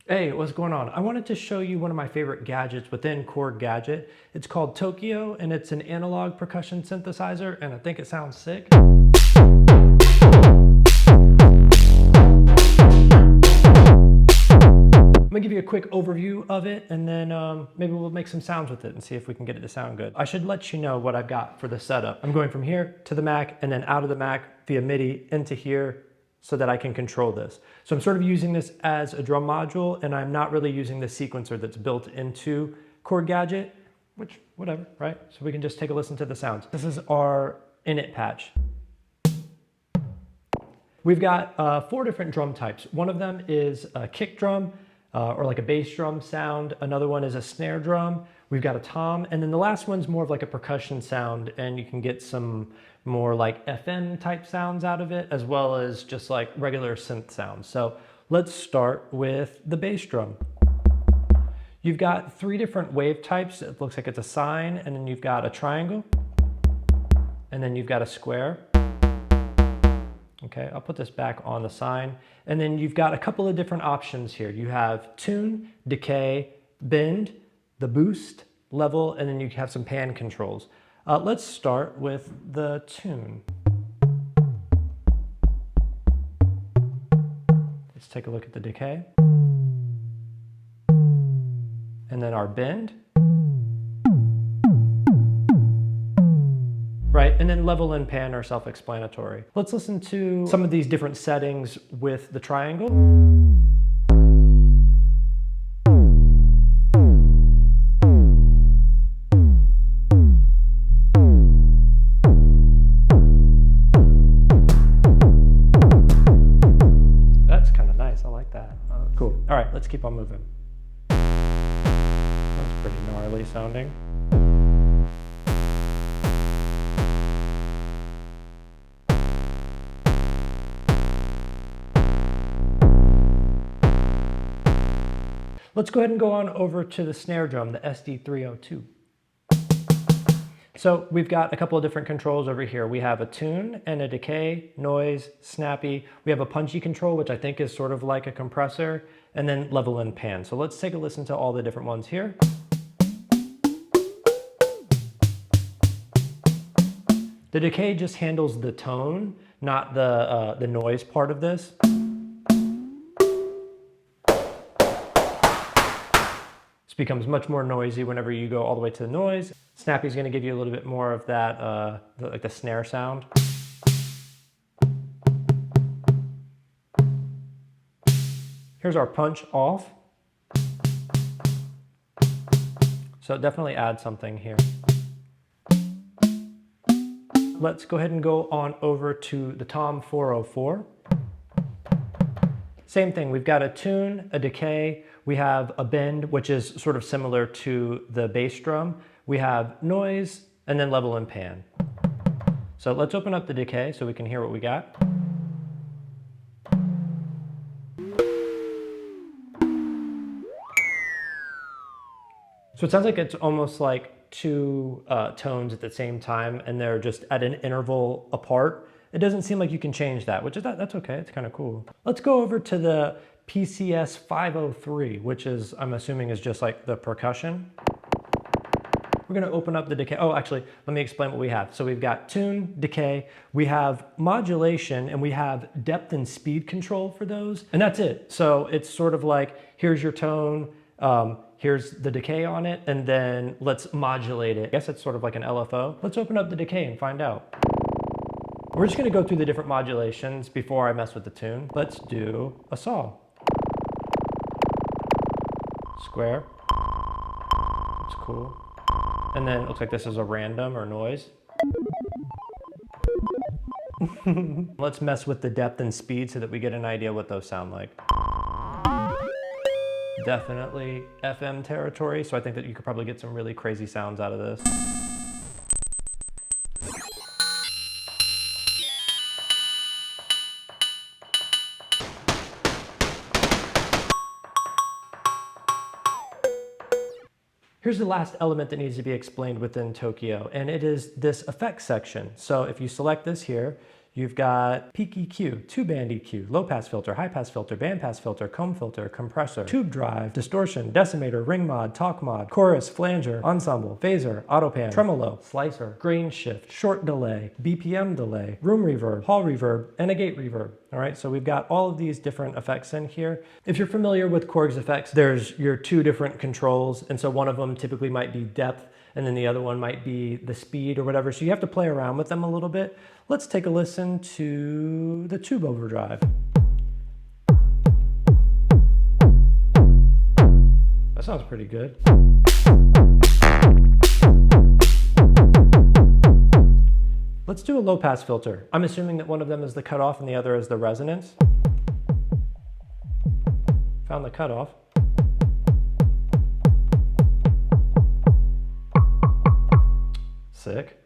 Hey, what's going on? I wanted to show you one of my favorite gadgets within Korg Gadget. It's called TOKYO, and it's an analog percussion synthesizer, and I think it sounds sick. I'm gonna give you a quick overview of it, and then maybe we'll make some sounds with it and see if we can get it to sound good. I should let you know what I've got for the setup. I'm going from here to the Mac, and then out of the Mac via MIDI into here, so that I can control this. So I'm sort of using this as a drum module, and I'm not really using the sequencer that's built into Korg Gadget, which, whatever, right? So we can just take a listen to the sounds. This is our init patch. We've got 4 different drum types. One of them is a kick drum, or like a bass drum sound. Another one is a snare drum. We've got a tom, and then the last one's more of like a percussion sound, and you can get some more like FM type sounds out of it, as well as just like regular synth sounds. So let's start with the bass drum. You've got 3 different wave types. It looks like it's a sine, and then you've got a triangle, and then you've got a square. Okay, I'll put this back on the sine. And then you've got a couple of different options here. You have tune, decay, bend, the boost, level, and then you have some pan controls. Let's start with the tune. Let's take a look at the decay. And then our bend. Right, and then level and pan are self-explanatory. Let's listen to some of these different settings with the triangle. That's kind of nice, I like that. Cool, all right, let's keep on moving. That's pretty gnarly sounding. Let's go ahead and go on over to the snare drum, the SD302. So we've got a couple of different controls over here. We have a tune and a decay, noise, snappy. We have a punchy control, which I think is sort of like a compressor, and then level and pan. So let's take a listen to all the different ones here. The decay just handles the tone, not the noise part of this. Becomes much more noisy whenever you go all the way to the noise. Snappy is going to give you a little bit more of that, like the snare sound. Here's our punch off. So it definitely adds something here. Let's go ahead and go on over to the Tom 404. Same thing, we've got a tune, a decay, we have a bend, which is sort of similar to the bass drum. We have noise, and then level and pan. So let's open up the decay so we can hear what we got. So it sounds like it's almost like 2 tones at the same time, and they're just at an interval apart. It doesn't seem like you can change that, which is that's okay, it's kind of cool. Let's go over to the PCS503, which is, I'm assuming, is just like the percussion. We're gonna open up the decay. Oh, actually, let me explain what we have. So we've got tune, decay, we have modulation, and we have depth and speed control for those, and that's it. So it's sort of like, here's your tone, here's the decay on it, and then let's modulate it. I guess it's sort of like an LFO. Let's open up the decay and find out. We're just gonna go through the different modulations before I mess with the tune. Let's do a saw. Square. That's cool. And then it looks like this is a random or noise. Let's mess with the depth and speed so that we get an idea what those sound like. Definitely FM territory, so I think that you could probably get some really crazy sounds out of this. Here's the last element that needs to be explained within TOKYO, and it is this effects section. So if you select this here, You've got peak EQ, two-band EQ, low-pass filter, high-pass filter, bandpass filter, comb filter, compressor, tube drive, distortion, decimator, ring mod, talk mod, chorus, flanger, ensemble, phaser, autopan, tremolo, slicer, grain shift, short delay, BPM delay, room reverb, hall reverb, and a gate reverb. All right, so we've got all of these different effects in here. If you're familiar with Korg's effects, there's your two different controls, and so one of them typically might be depth, and then the other one might be the speed or whatever. So you have to play around with them a little bit. Let's take a listen to the tube overdrive. That sounds pretty good. Let's do a low pass filter. I'm assuming that one of them is the cutoff and the other is the resonance. Found the cutoff. Sick.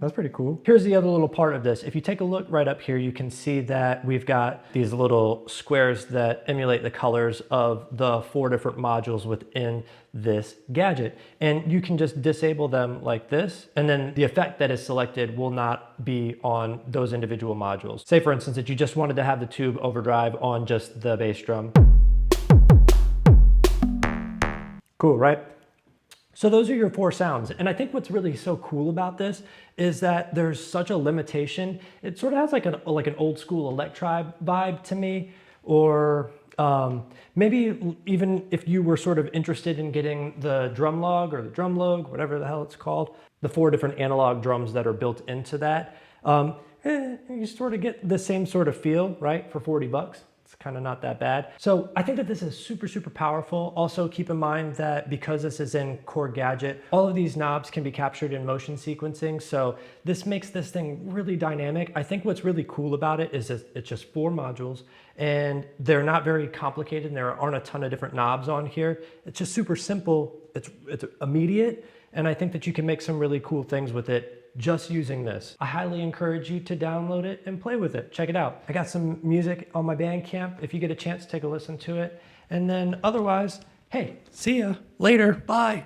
That's pretty cool. Here's the other little part of this. If you take a look right up here, you can see that we've got these little squares that emulate the colors of the 4 different modules within this gadget. And you can just disable them like this, and then the effect that is selected will not be on those individual modules. Say for instance, that you just wanted to have the tube overdrive on just the bass drum. Cool, right? So those are your 4 sounds. And I think what's really so cool about this is that there's such a limitation. It sort of has like an old school electribe vibe to me, or maybe even if you were sort of interested in getting the drum log or the drum log, whatever the hell it's called, the 4 different analog drums that are built into that, you sort of get the same sort of feel, right, for 40 bucks. It's kind of not that bad. So I think that this is super, super powerful. Also keep in mind that because this is in Korg Gadget, all of these knobs can be captured in motion sequencing. So this makes this thing really dynamic. I think what's really cool about it is it's just 4 modules and they're not very complicated and there aren't a ton of different knobs on here. It's just super simple. It's immediate. And I think that you can make some really cool things with it just using this. I highly encourage you to download it and play with it. Check it out. I got some music on my Bandcamp. If you get a chance, take a listen to it. And then otherwise, hey, see ya later. Bye.